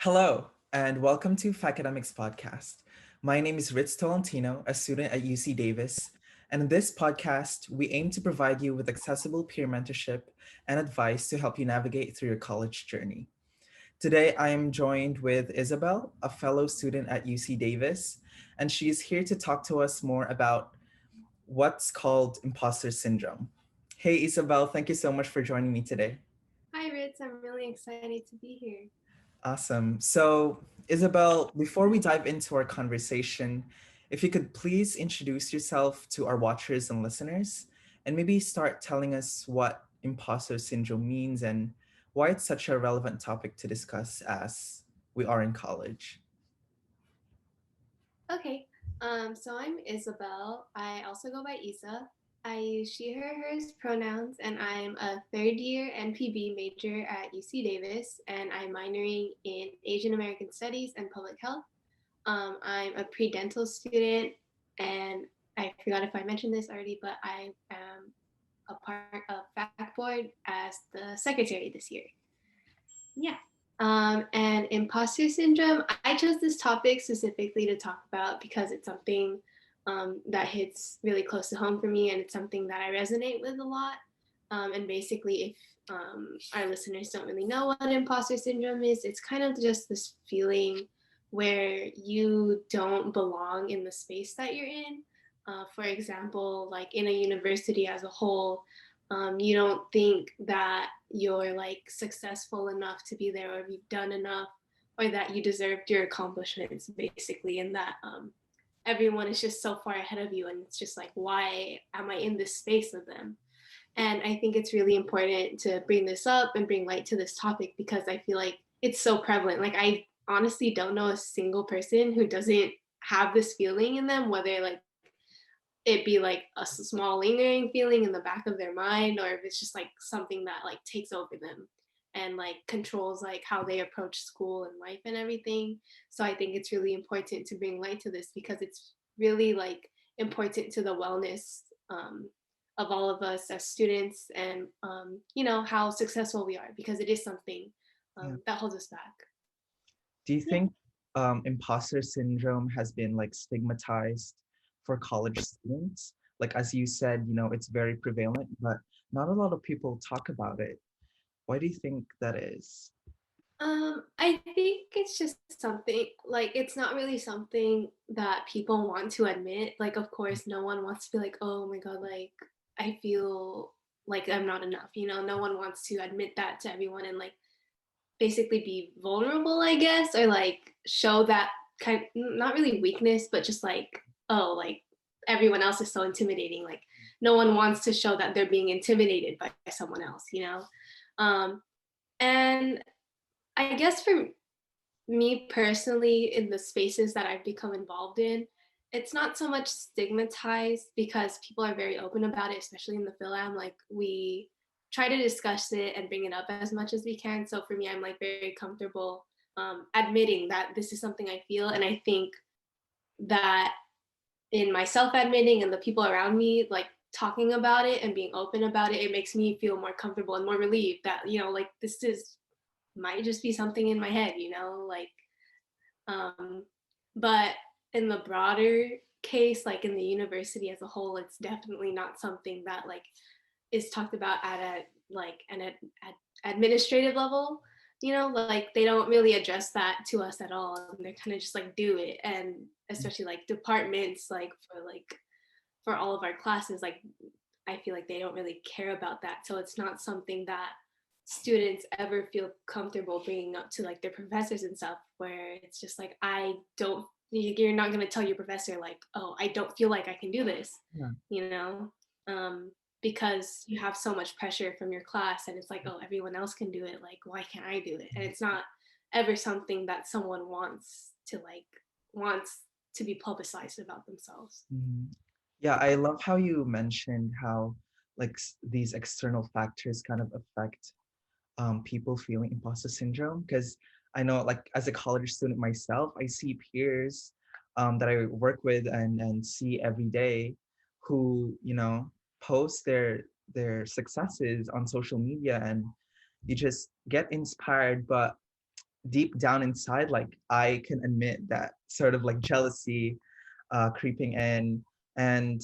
Hello, and welcome to FAHCademics Podcast. My name is Ritz Tolentino, a student at UC Davis, and in this podcast, we aim to provide you with accessible peer mentorship and advice to help you navigate through your college journey. Today, I am joined with Isabel, a fellow student at UC Davis, and she is here to talk to us more about what's called imposter syndrome. Hey, Isabel, thank you so much for joining me today. Hi, Ritz. I'm really excited to be here. Awesome. So, Isabel, before we dive into our conversation, if you could please introduce yourself to our watchers and listeners, and maybe start telling us what imposter syndrome means and why it's such a relevant topic to discuss as we are in college. Okay. So I'm Isabel. I also go by Isa. I use she, her, hers pronouns, and I'm a third year NPB major at UC Davis, and I'm minoring in Asian American Studies and Public Health. I'm a pre-dental student, and I forgot if I mentioned this already, but I am a part of FAC board as the secretary this year. Yeah. And imposter syndrome, I chose this topic specifically to talk about because it's something that hits really close to home for me, and it's something that I resonate with a lot. And basically, if our listeners don't really know what imposter syndrome is, it's kind of just this feeling where you don't belong in the space that you're in. For example, like in a university as a whole, you don't think that you're like successful enough to be there, or you've done enough, or that you deserved your accomplishments, basically, and that everyone is just so far ahead of you, and it's just like, why am I in this space with them? And I think it's really important to bring this up and bring light to this topic because I feel like it's so prevalent. Like, I honestly don't know a single person who doesn't have this feeling in them, whether like it be like a small lingering feeling in the back of their mind, or if it's just like something that like takes over them and like controls like how they approach school and life and everything. So I think it's really important to bring light to this because it's really like important to the wellness of all of us as students, and how successful we are, because it is something Yeah. that holds us back. Do you Yeah. think imposter syndrome has been like stigmatized for college students? Like as you said, it's very prevalent, but not a lot of people talk about it. Why do you think that is? I think it's just something like it's not really something that people want to admit. Like, of course, no one wants to be like, oh my God, like, I feel like I'm not enough. No one wants to admit that to everyone and like basically be vulnerable, I guess, or like show that not really weakness, but just like, oh, like everyone else is so intimidating. Like, no one wants to show that they're being intimidated by someone else. And I guess for me personally, in the spaces that I've become involved in, it's not so much stigmatized because people are very open about it, especially in the Philam. Like, we try to discuss it and bring it up as much as we can. So for me, I'm like very comfortable admitting that this is something I feel. And I think that in myself admitting and the people around me, like talking about it and being open about it, it makes me feel more comfortable and more relieved that, like this is might just be something in my head, like um, but in the broader case, like in the university as a whole, it's definitely not something that like is talked about at a like at administrative level. Like they don't really address that to us at all, and they're kind of just like do it, and especially like departments, like for all of our classes, like I feel like they don't really care about that. So it's not something that students ever feel comfortable bringing up to like their professors and stuff, where it's just like, you're not going to tell your professor like, oh, I don't feel like I can do this, Yeah. you know, because you have so much pressure from your class, and it's like, oh, everyone else can do it. Like, why can't I do it? And it's not ever something that someone wants to be publicized about themselves. Mhm. Yeah, I love how you mentioned how like these external factors kind of affect people feeling imposter syndrome. Because I know, like, as a college student myself, I see peers that I work with and see every day who, post their successes on social media, and you just get inspired. But deep down inside, like I can admit that sort of like jealousy creeping in. And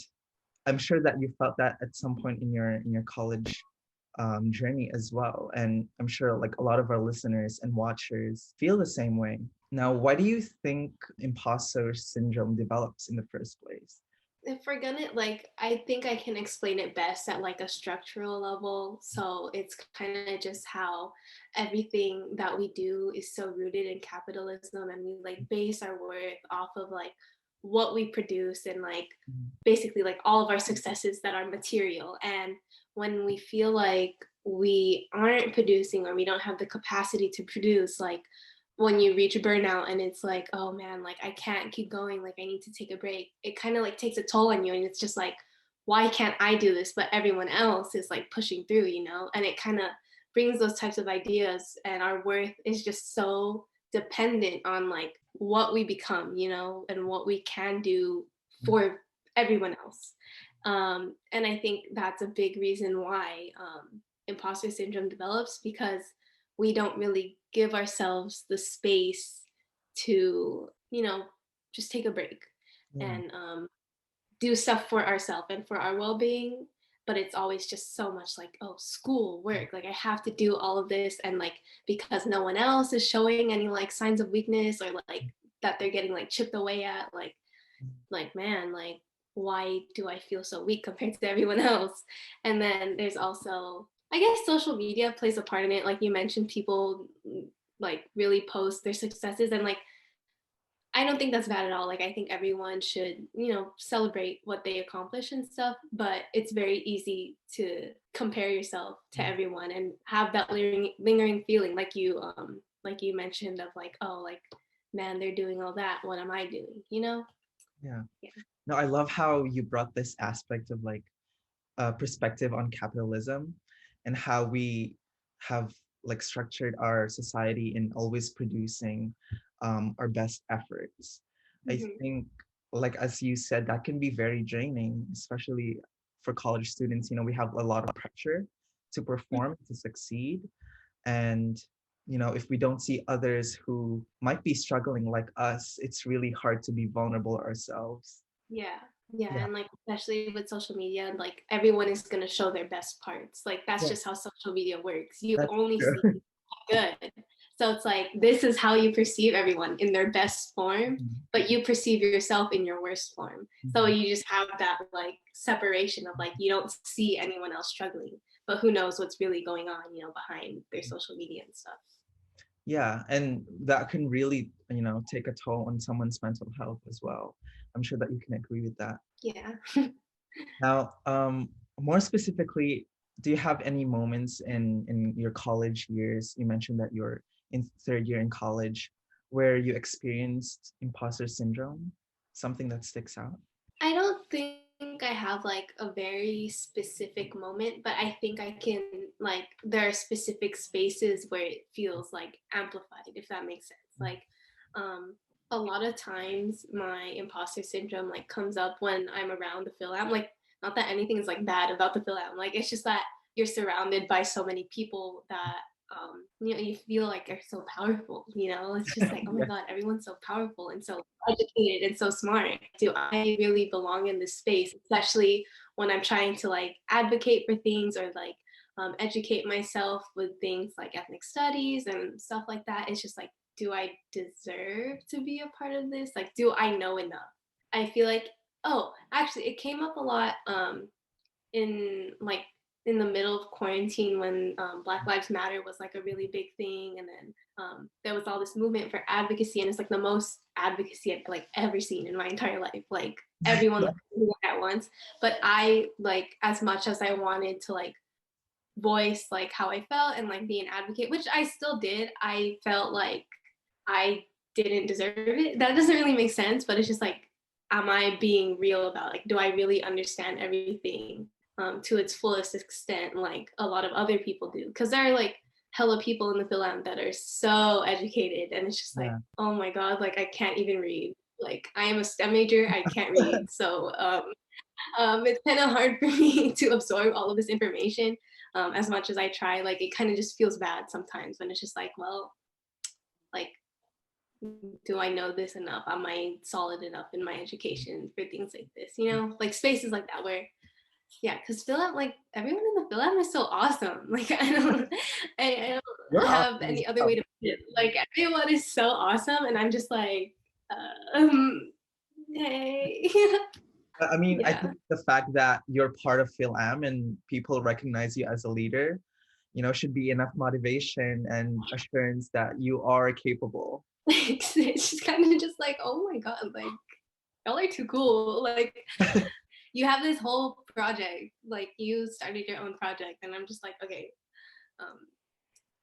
I'm sure that you felt that at some point in your college journey as well. And I'm sure like a lot of our listeners and watchers feel the same way. Now, why do you think imposter syndrome develops in the first place? If we're gonna like, I think I can explain it best at like a structural level. So it's kind of just how everything that we do is so rooted in capitalism, and we like base our worth off of like what we produce, and like basically like all of our successes that are material. And when we feel like we aren't producing, or we don't have the capacity to produce, like when you reach burnout and it's like, oh man, like I can't keep going, like I need to take a break, it kind of like takes a toll on you, and it's just like, why can't I do this but everyone else is like pushing through, you know? And it kind of brings those types of ideas, and our worth is just so dependent on like what we become, you know, and what we can do for everyone else. And I think that's a big reason why imposter syndrome develops, because we don't really give ourselves the space to, you know, just take a break Yeah. and do stuff for ourselves and for our well-being. But it's always just so much like, oh, school, work, like I have to do all of this, and like because no one else is showing any like signs of weakness, or like that they're getting like chipped away at, like man, like why do I feel so weak compared to everyone else? And then there's also, I guess, social media plays a part in it. Like you mentioned, people like really post their successes, and like I don't think that's bad at all. Like I think everyone should, you know, celebrate what they accomplish and stuff, but it's very easy to compare yourself to everyone and have that lingering feeling like you mentioned of like, oh, like man, they're doing all that, what am I doing, you know? Yeah. Yeah. No, I love how you brought this aspect of like perspective on capitalism and how we have like structured our society in always producing our best efforts. I Mm-hmm. think, like as you said, that can be very draining, especially for college students. You know, we have a lot of pressure to perform, to succeed. And, you know, if we don't see others who might be struggling like us, it's really hard to be vulnerable ourselves. Yeah. Yeah. Yeah, And like, especially with social media, like everyone is going to show their best parts. Like, that's yeah, just how social media works. You that's only true. see good. So it's like, this is how you perceive everyone in their best form, but you perceive yourself in your worst form. So Mhm. you just have that like separation of like, you don't see anyone else struggling, but who knows what's really going on, you know, behind their social media and stuff. Yeah, and that can really, you know, take a toll on someone's mental health as well. I'm sure that you can agree with that. Yeah. Now, more specifically, do you have any moments in your college years? You mentioned that you're in third year in college, where you experienced imposter syndrome, something that sticks out. I don't think I have like a very specific moment, but I think I can, like, there are specific spaces where it feels like amplified, if that makes sense. Like, um, a lot of times my imposter syndrome like comes up when I'm around the Phil Am. Like, not that anything is like bad about the Phil Am. Like, it's just that you're surrounded by so many people that you know, you feel like they're so powerful, you know? It's just like, oh my Yeah. God, everyone's so powerful and so educated and so smart. Do I really belong in this space? Especially when I'm trying to like advocate for things, or like educate myself with things like ethnic studies and stuff like that. It's just like, do I deserve to be a part of this? Like, do I know enough? I feel like, oh, actually, it came up a lot in like in the middle of quarantine when Black Lives Matter was like a really big thing, and then there was all this movement for advocacy, and it's like the most advocacy I've like ever seen in my entire life. Like everyone Yeah. was doing it at once, but I like, as much as I wanted to like voice like how I felt and like be an advocate, which I still did, I felt like I didn't deserve it. That doesn't really make sense, but it's just like, am I being real about like, do I really understand everything to its fullest extent, like a lot of other people do? Because there are like hella people in the film that are so educated, and it's just like, Yeah. oh my God, like I can't even read. Like I am a STEM major, I can't read, so it's kind of hard for me to absorb all of this information. As much as I try, like it kind of just feels bad sometimes when it's just like, well, like, do I know this enough? Am I solid enough in my education for things like this? Like spaces like that where, yeah, because Philip, like everyone in the Philip is so awesome. Like I Your don't have option is any other tough. way to put it. Like everyone is so awesome, and I'm just like, um, hey, I mean, I yeah, think the fact that you're part of PhilAm and people recognize you as a leader, should be enough motivation and assurance that you are capable. it's just kind of just like, oh my god, like y'all are too cool. Like you have this whole project, like you started your own project, and I'm just like, okay, um,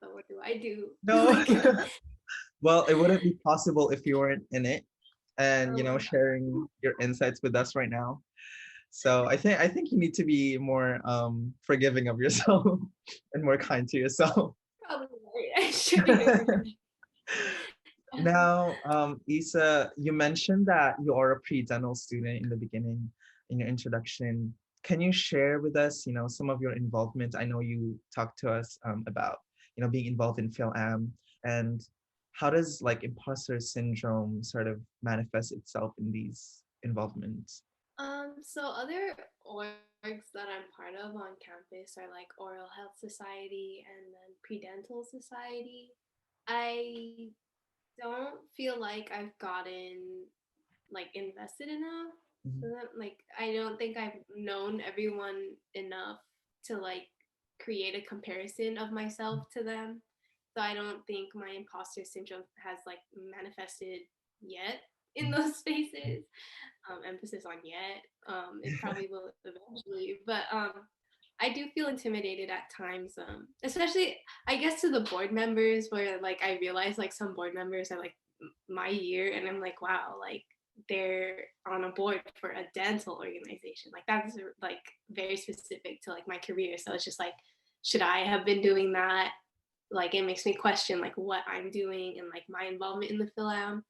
so what do I do? No. Like, Well, it wouldn't be possible if you weren't in it and, oh my god. sharing your insights with us right now. So I think you need to be more forgiving of yourself and more kind to yourself. Probably right. I should. Now, Isa, you mentioned that you are a pre-dental student in the beginning in your introduction. Can you share with us, some of your involvement? I know you talked to us about, being involved in PhilAm, and how does like imposter syndrome sort of manifest itself in these involvements? So other orgs that I'm part of on campus are like Oral Health Society and then Pre-Dental Society. I don't feel like I've gotten like invested enough. Mhm. Like I don't think I've known everyone enough to like create a comparison of myself to them. So I don't think my imposter syndrome has like manifested yet in those spaces. Emphasis on yet. It probably will eventually, but I do feel intimidated at times, especially I guess to the board members where like I realize like some board members are like my year, and I'm like, wow, like they're on a board for a dental organization. Like that's like very specific to like my career. So it's just like, should I have been doing that? Like it makes me question like what I'm doing and like my involvement in the film,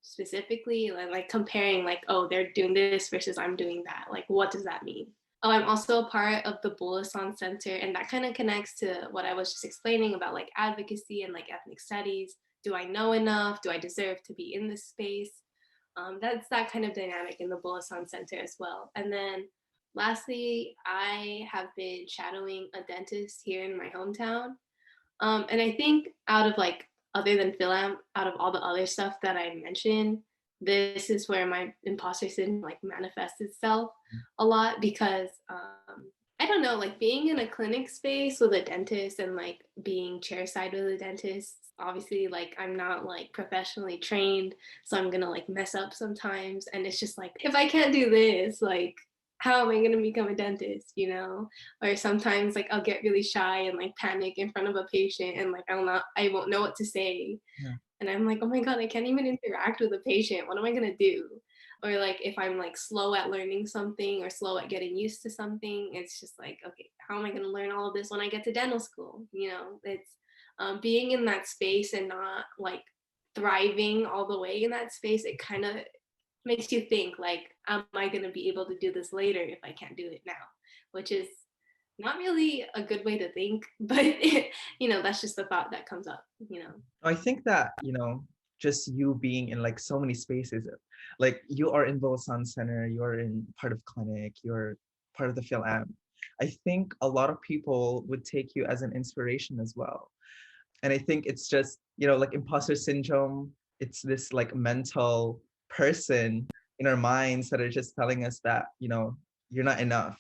specifically like comparing like, oh, they're doing this versus I'm doing that. Like what does that mean? Oh, I'm also a part of the Bulosan Center, and that kind of connects to what I was just explaining about like advocacy and like ethnic studies. Do I know enough? Do I deserve to be in this space? That's that kind of dynamic in the Bulosan Center as well. And then lastly, I have been shadowing a dentist here in my hometown. And I think out of like, other than Philam, out of all the other stuff that I mentioned, this is where my imposter syndrome like manifests itself a lot because I don't know, like being in a clinic space with a dentist and like being chairside with a dentist, obviously like I'm not like professionally trained, so I'm gonna like mess up sometimes. And it's just like, if I can't do this, like how am I gonna become a dentist, Or sometimes like I'll get really shy and like panic in front of a patient and like I won't know what to say. Yeah. And I'm like, oh my God, I can't even interact with a patient. What am I gonna do? Or like if I'm like slow at learning something or slow at getting used to something, it's just like, okay, how am I gonna learn all of this when I get to dental school? It's being in that space and not like thriving all the way in that space. It kind of makes you think like, am I going to be able to do this later if I can't do it now? Which is not really a good way to think, but that's just the thought that comes up. I think that, just you being in like so many spaces, like you are in Bulosan Center, you're in part of clinic, you're part of the PhilAm. I think a lot of people would take you as an inspiration as well. And I think it's just, like imposter syndrome, it's this like mental person in our minds that are just telling us that, you're not enough.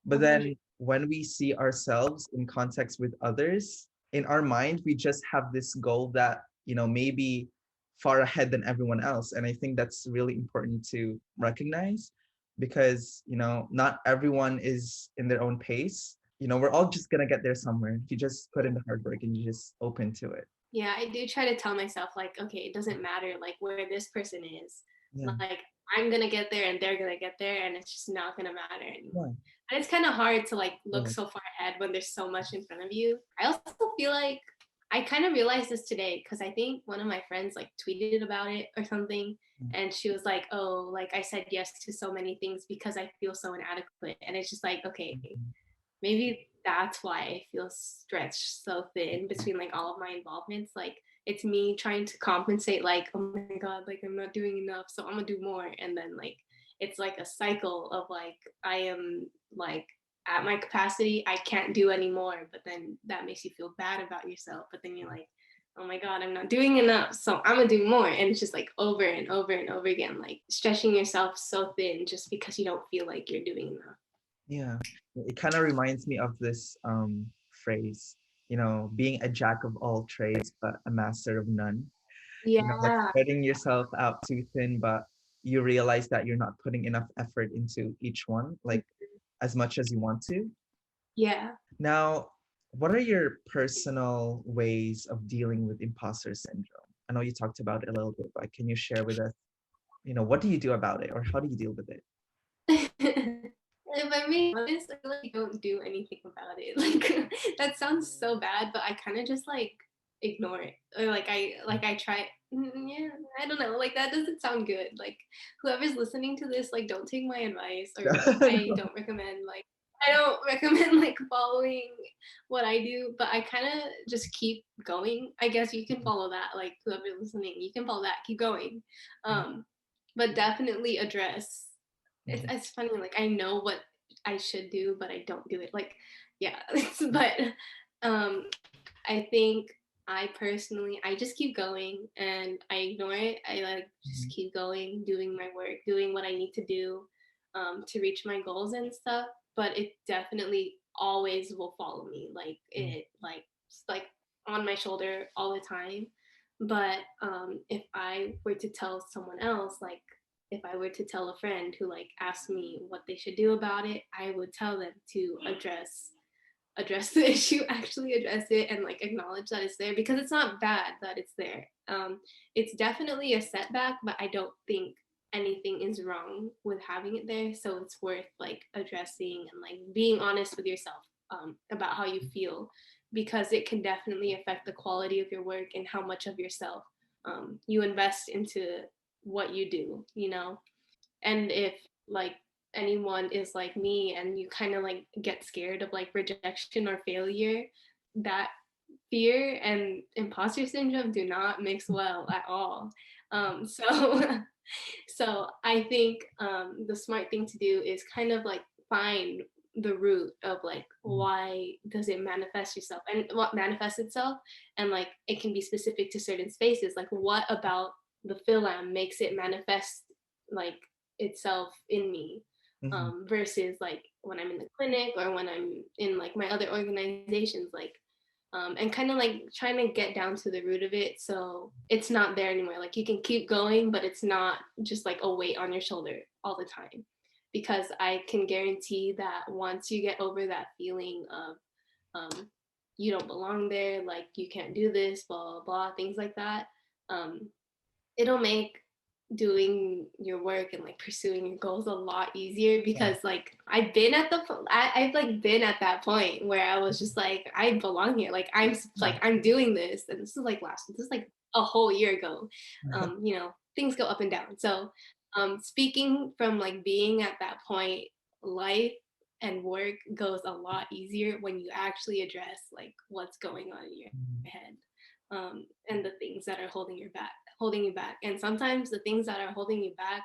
But 100. then when we see ourselves in context with others, in our mind, we just have this goal that, maybe far ahead than everyone else. And I think that's really important to recognize because, not everyone is in their own pace. We're all just going to get there somewhere. If you just put in the hard work and you just open to it. Yeah, I do try to tell myself like, okay, it doesn't matter like where this person is. Yeah. Like I'm gonna get there and they're gonna get there, and it's just not gonna matter anymore. Yeah. And it's kind of hard to like look Right. so far ahead when there's so much in front of you. I also feel like I kind of realized this today because I think one of my friends like tweeted about it or something, and she was like, oh, like I said yes to so many things because I feel so inadequate. And it's just like, okay, maybe that's why I feel stretched so thin between like all of my involvements. Like it's me trying to compensate, like, oh my God, like I'm not doing enough, so I'm gonna do more. And then like it's like a cycle of like I am like at my capacity, I can't do anymore, but then that makes you feel bad about yourself. But then you're like, oh my God, I'm not doing enough, so I'm gonna do more. And it's just like over and over and over again, like stretching yourself so thin just because you don't feel like you're doing enough. Yeah, it kind of reminds me of this phrase, being a jack of all trades but a master of none. Like Yeah. spreading yourself out too thin, but you realize that you're not putting enough effort into each one, like as much as you want to. Yeah. Now, what are your personal ways of dealing with imposter syndrome? I know you talked about it a little bit, but can you share with us, what do you do about it or how do you deal with it? If I'm being honest, I feel like I don't do anything about it. Like that sounds so bad, but I kind of just like ignore it. Or like I try. Yeah, I don't know. Like that doesn't sound good. Like whoever's listening to this, like don't take my advice, or I don't recommend like I don't recommend like following what I do, but I kind of just keep going. I guess you can follow that. Like whoever's listening, you can follow that. Keep going. But definitely address. It's funny, like I know what I should do, but I don't do it. Like, yeah, but um, I think I personally, I just keep going and I ignore it. I like just keep going, doing my work, doing what I need to do to reach my goals and stuff. But it definitely always will follow me. Like it's like on my shoulder all the time. But if I were to tell someone else, like if I were to tell a friend who like asked me what they should do about it, I would tell them to address the issue, actually address it and like acknowledge that it's there, because it's not bad that it's there. It's definitely a setback, but I don't think anything is wrong with having it there. So it's worth like addressing and like being honest with yourself about how you feel, because it can definitely affect the quality of your work and how much of yourself you invest into what you do, you know? And if like anyone is like me and you kind of like get scared of like rejection or failure, that fear and imposter syndrome do not mix well at all. So so I think the smart thing to do is kind of like find the root of like why does it manifest yourself and what manifests itself, and like it can be specific to certain spaces, like what about the philam makes it manifest like itself in me, Mm-hmm. versus like when I'm in the clinic or when I'm in like my other organizations, like and kind of like trying to get down to the root of it so it's not there anymore. Like you can keep going, but it's not just like a weight on your shoulder all the time. Because I can guarantee that once you get over that feeling of you don't belong there, like you can't do this, blah, blah, blah, things like that, um, it'll make doing your work and like pursuing your goals a lot easier, Yeah. because like I've like been at that point where I was just like I belong here, like I'm doing this, and this is like a whole year ago. You know, things go up and down. So speaking from like being at that point, life and work goes a lot easier when you actually address like what's going on in your head, and the things that are holding you back. And sometimes the things that are holding you back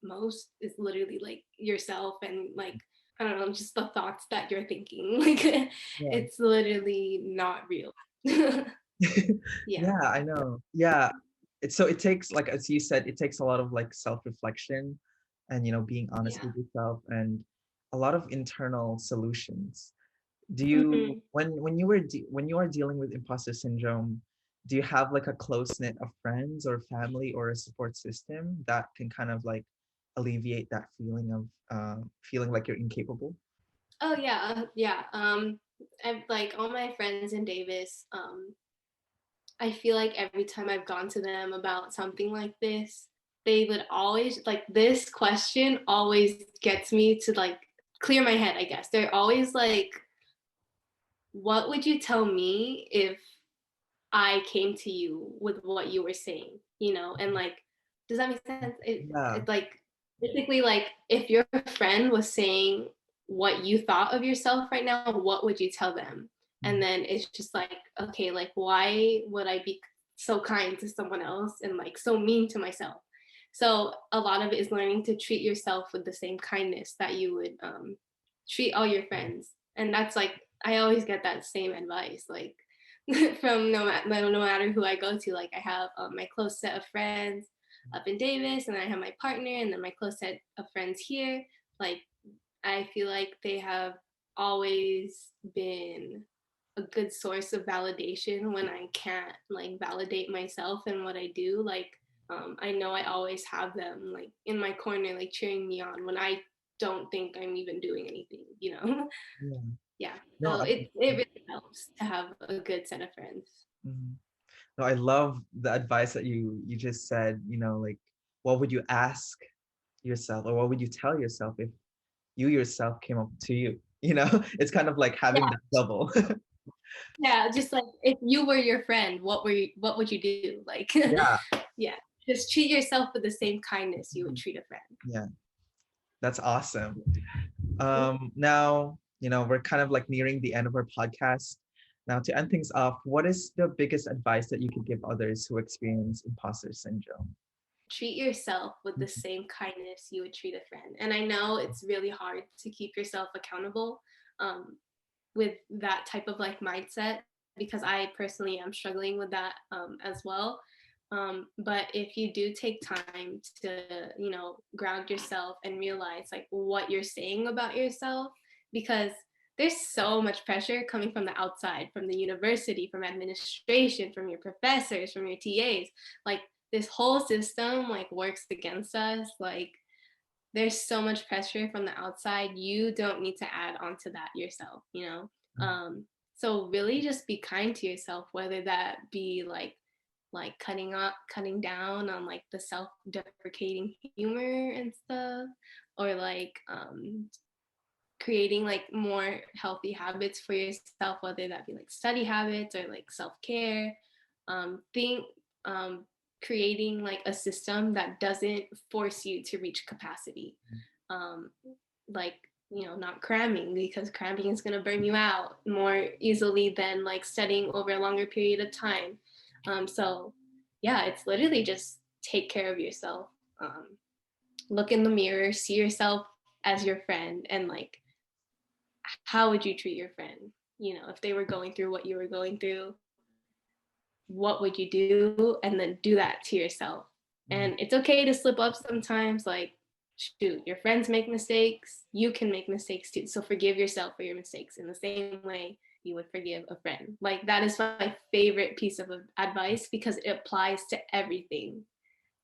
most is literally like yourself and like I don't know, just the thoughts that you're thinking. Like Yeah. it's literally not real. Yeah. Yeah, I know. Yeah. It takes, like as you said, it takes a lot of like self-reflection and being honest Yeah. with yourself and a lot of internal solutions. Do you Mm-hmm. when you are dealing with imposter syndrome, do you have like a close knit of friends or family or a support system that can kind of like alleviate that feeling of feeling like you're incapable? Oh yeah, yeah. I've like all my friends in Davis. I feel like every time I've gone to them about something like this, they would always like this question always gets me to like clear my head, I guess. They're always like, what would you tell me if I came to you with what you were saying, you know? And like, does that make sense? Yeah. It's like basically like if your friend was saying what you thought of yourself right now, what would you tell them? And Mm. then it's just like, okay, like why would I be so kind to someone else and like so mean to myself? So a lot of it is learning to treat yourself with the same kindness that you would treat all your friends. And that's like, I always get that same advice, like from no matter who I go to. Like I have my close set of friends up in Davis, and I have my partner, and then my close set of friends here. Like I feel like they have always been a good source of validation when I can't like validate myself and what I do. Like I know I always have them like in my corner, like cheering me on when I don't think I'm even doing anything, you know? Yeah. Yeah. No, So it really helps to have a good set of friends. mhm. No, I love the advice that you just said, like what would you ask yourself or what would you tell yourself if you yourself came up to you? It's kind of like having Yeah. that double. Yeah. Just like if you were your friend, what would you do? Like Yeah. yeah. Just treat yourself with the same kindness you would Mhm. treat a friend. Yeah, that's awesome. Now, we're kind of like nearing the end of our podcast. Now, to end things off, what is the biggest advice that you could give others who experience imposter syndrome? Treat yourself with the Mhm. same kindness you would treat a friend. And I know it's really hard to keep yourself accountable with that type of like mindset, because I personally am struggling with that as well. But if you do take time to, ground yourself and realize like what you're saying about yourself, because there's so much pressure coming from the outside, from the university, from administration, from your professors, from your TAs. Like this whole system like works against us. Like there's so much pressure from the outside. You don't need to add on to that yourself, so really just be kind to yourself, whether that be like cutting down on like the self-deprecating humor and stuff, or like creating like more healthy habits for yourself, whether that be like study habits or like self-care. Think creating like a system that doesn't force you to reach capacity. um, like not cramming, because cramming is going to burn you out more easily than like studying over a longer period of time. So yeah, it's literally just take care of yourself. Look in the mirror, see yourself as your friend, and like how would you treat your friend, if they were going through what you were going through, what would you do, and then do that to yourself. And Mhm. it's okay to slip up sometimes. Like shoot, your friends make mistakes, you can make mistakes too, so forgive yourself for your mistakes in the same way you would forgive a friend. Like that is my favorite piece of advice, because it applies to everything.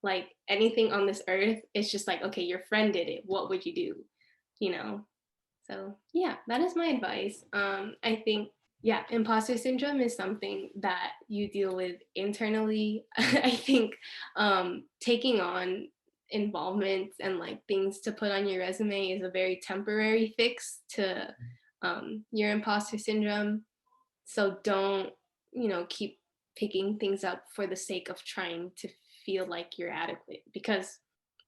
Like anything on this earth, it's just like, okay, your friend did it, what would you do, you know so yeah, that is my advice. I think, yeah, imposter syndrome is something that you deal with internally. I think taking on involvements and like things to put on your resume is a very temporary fix to your imposter syndrome. So don't, keep picking things up for the sake of trying to feel like you're adequate, because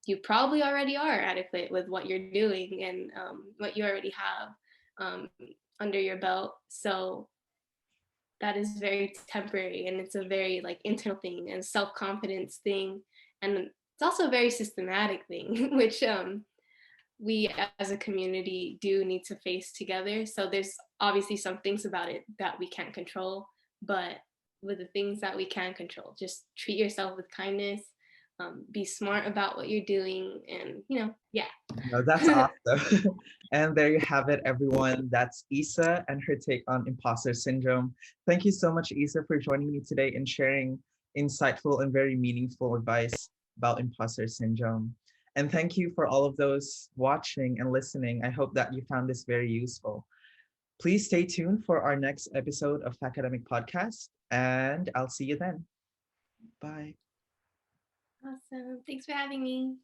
you probably already are adequate with what you're doing and what you already have um, under your belt. So that is very temporary, and it's a very like internal thing and self-confidence thing, and it's also a very systematic thing, which we as a community do need to face together. So there's obviously some things about it that we can't control, but with the things that we can control, just treat yourself with kindness, be smart about what you're doing, and yeah. No, that's awesome. And there you have it, everyone. That's Isa and her take on imposter syndrome. Thank you so much, Isa, for joining me today and sharing insightful and very meaningful advice about imposter syndrome. And thank you for all of those watching and listening. I hope that you found this very useful. Please stay tuned for our next episode of Academic Podcast, and I'll see you then. Bye. Awesome, thanks for having me.